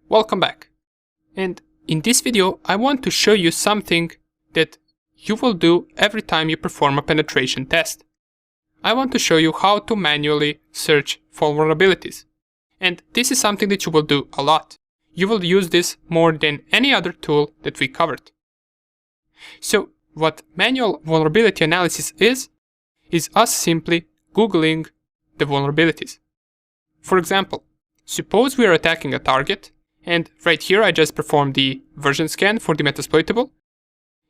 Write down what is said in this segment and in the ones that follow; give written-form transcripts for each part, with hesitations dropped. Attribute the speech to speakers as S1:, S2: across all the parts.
S1: Welcome back. And in this video I want to show you something that you will do every time you perform a penetration test. I want to show you how to manually search for vulnerabilities. And this is something that you will do a lot. You will use this more than any other tool that we covered. So what manual vulnerability analysis is us simply Googling the vulnerabilities. For example, suppose we are attacking a target, and right here I just performed the version scan for the Metasploitable.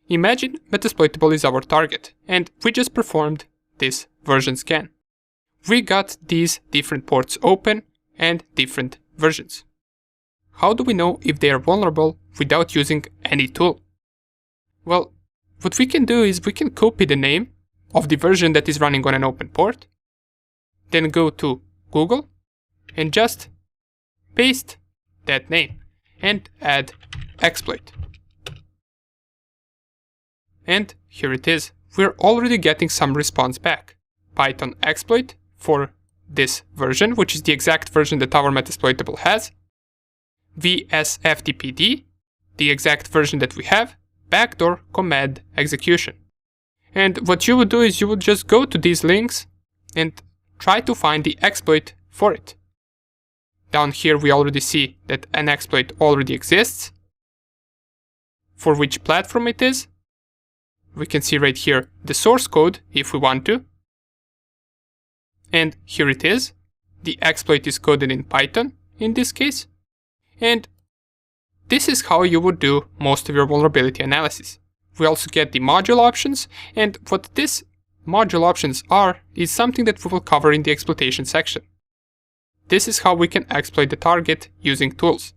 S1: Imagine Metasploitable is our target, and we just performed this version scan. We got these different ports open and different versions. How do we know if they are vulnerable without using any tool? Well, what we can do is we can copy the name of the version that is running on an open port, then go to Google and just paste that name and add exploit. And here it is. We're already getting some response back. Python exploit for this version, which is the exact version that our Metasploitable has. VSFTPD, the exact version that we have. Backdoor command execution. And what you would do is you would just go to these links and try to find the exploit for it. Down here we already see that an exploit already exists. For which platform it is. We can see right here the source code if we want to. And here it is. The exploit is coded in Python in this case. And this is how you would do most of your vulnerability analysis. We also get the module options, and what these module options are is something that we will cover in the exploitation section. This is how we can exploit the target using tools.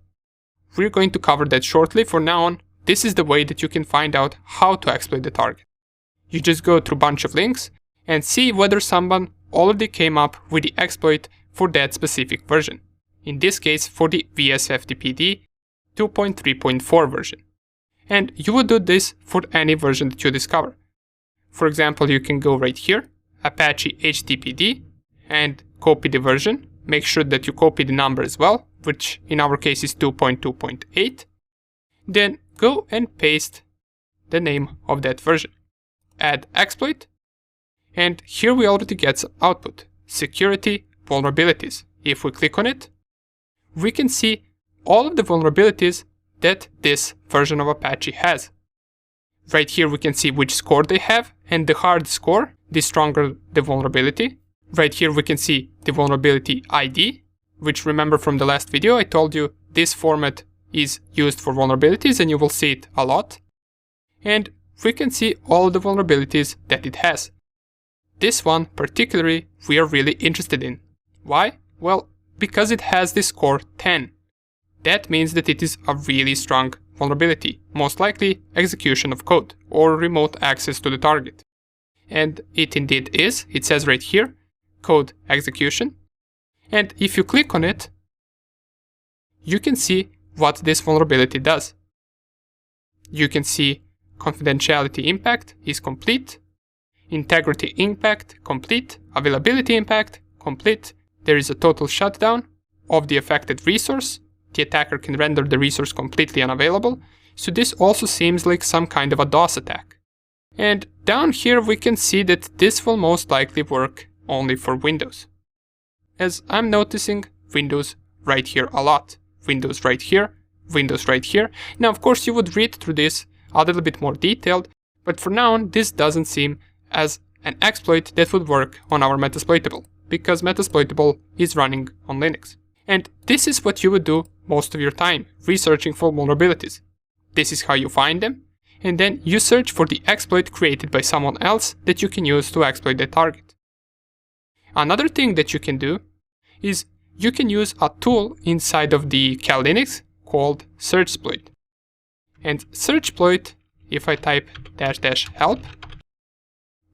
S1: We're going to cover that shortly. For now on, this is the way that you can find out how to exploit the target. You just go through a bunch of links and see whether someone already came up with the exploit for that specific version. In this case, for the VSFTPD 2.3.4 version. And you would do this for any version that you discover. For example, you can go right here, Apache HTTPD, and copy the version. Make sure that you copy the number as well, which in our case is 2.2.8. Then go and paste the name of that version. Add exploit. And here we already get some output. Security vulnerabilities. If we click on it, we can see all of the vulnerabilities that this version of Apache has. Right here we can see which score they have, and the higher the score, the stronger the vulnerability. Right here we can see the vulnerability ID, which remember from the last video I told you this format is used for vulnerabilities and you will see it a lot. And we can see all the vulnerabilities that it has. This one particularly we are really interested in. Why? Well, because it has the score 10. That means that it is a really strong vulnerability, most likely execution of code or remote access to the target. And it indeed is. It says right here, code execution. And if you click on it, you can see what this vulnerability does. You can see confidentiality impact is complete, integrity impact complete, availability impact complete. There is a total shutdown of the affected resource. The attacker can render the resource completely unavailable, so this also seems like some kind of a DOS attack. And down here we can see that this will most likely work only for Windows. As I'm noticing Windows right here a lot. Windows right here, Windows right here. Now of course you would read through this a little bit more detailed, but for now on this doesn't seem as an exploit that would work on our Metasploitable, because Metasploitable is running on Linux. And this is what you would do most of your time, researching for vulnerabilities. This is how you find them, and then you search for the exploit created by someone else that you can use to exploit the target. Another thing that you can do is you can use a tool inside of the Cal Linux called Searchsploit. And Searchsploit, if I type --help,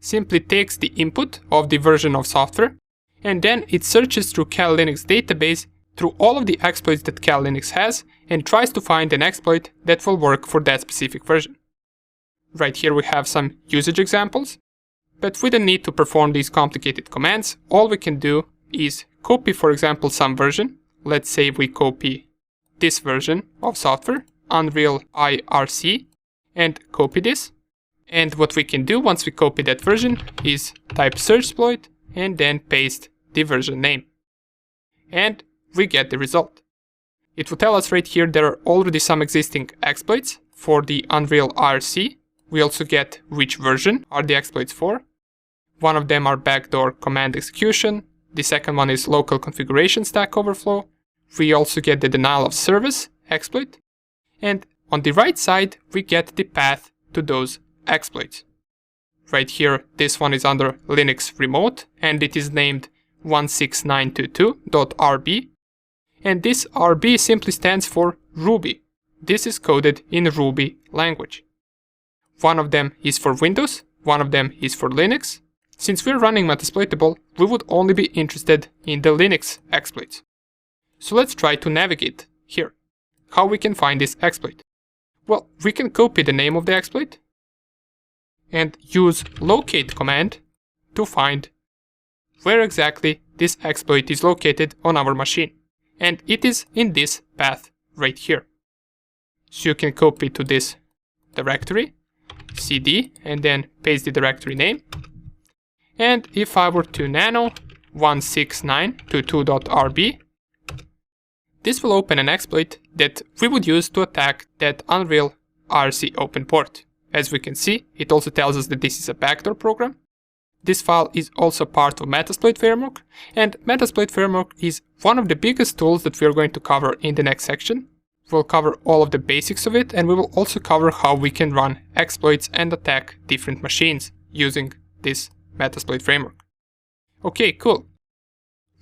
S1: simply takes the input of the version of software, and then it searches through Cal Linux database through all of the exploits that Cal Linux has and tries to find an exploit that will work for that specific version. Right here we have some usage examples, but we don't need to perform these complicated commands. All we can do is copy, for example, some version. Let's say we copy this version of software, Unreal IRC, and copy this. And what we can do once we copy that version is type Searchsploit and then paste the version name. And we get the result. It will tell us right here there are already some existing exploits for the Unreal IRC. We also get which version are the exploits for. One of them are backdoor command execution. The second one is local configuration stack overflow. We also get the denial of service exploit. And on the right side, we get the path to those exploits. Right here, this one is under Linux remote and it is named 16922.rb. And this RB simply stands for Ruby. This is coded in Ruby language. One of them is for Windows, one of them is for Linux. Since we're running Metasploitable, we would only be interested in the Linux exploits. So let's try to navigate here. How we can find this exploit? Well, we can copy the name of the exploit and use locate command to find where exactly this exploit is located on our machine. And it is in this path right here. So you can copy to this directory, cd, and then paste the directory name. And if I were to nano 16922.rb, this will open an exploit that we would use to attack that Unreal IRC open port. As we can see, it also tells us that this is a backdoor program. This file is also part of Metasploit framework, and Metasploit framework is one of the biggest tools that we are going to cover in the next section. We'll cover all of the basics of it, and we will also cover how we can run exploits and attack different machines using this Metasploit framework. Okay, cool.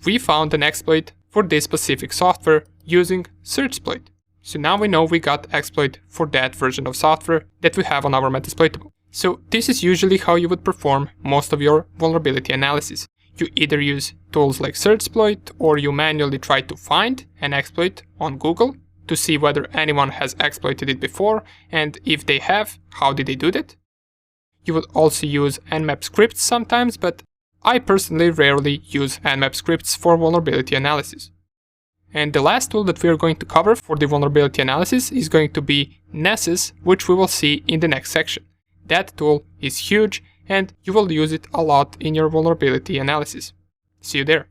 S1: We found an exploit for this specific software using Searchsploit. So now we know we got exploit for that version of software that we have on our Metasploitable. So this is usually how you would perform most of your vulnerability analysis. You either use tools like Searchsploit or you manually try to find an exploit on Google to see whether anyone has exploited it before, and if they have, how did they do that? You would also use Nmap scripts sometimes, but I personally rarely use Nmap scripts for vulnerability analysis. And the last tool that we are going to cover for the vulnerability analysis is going to be Nessus, which we will see in the next section. That tool is huge and you will use it a lot in your vulnerability analysis. See you there.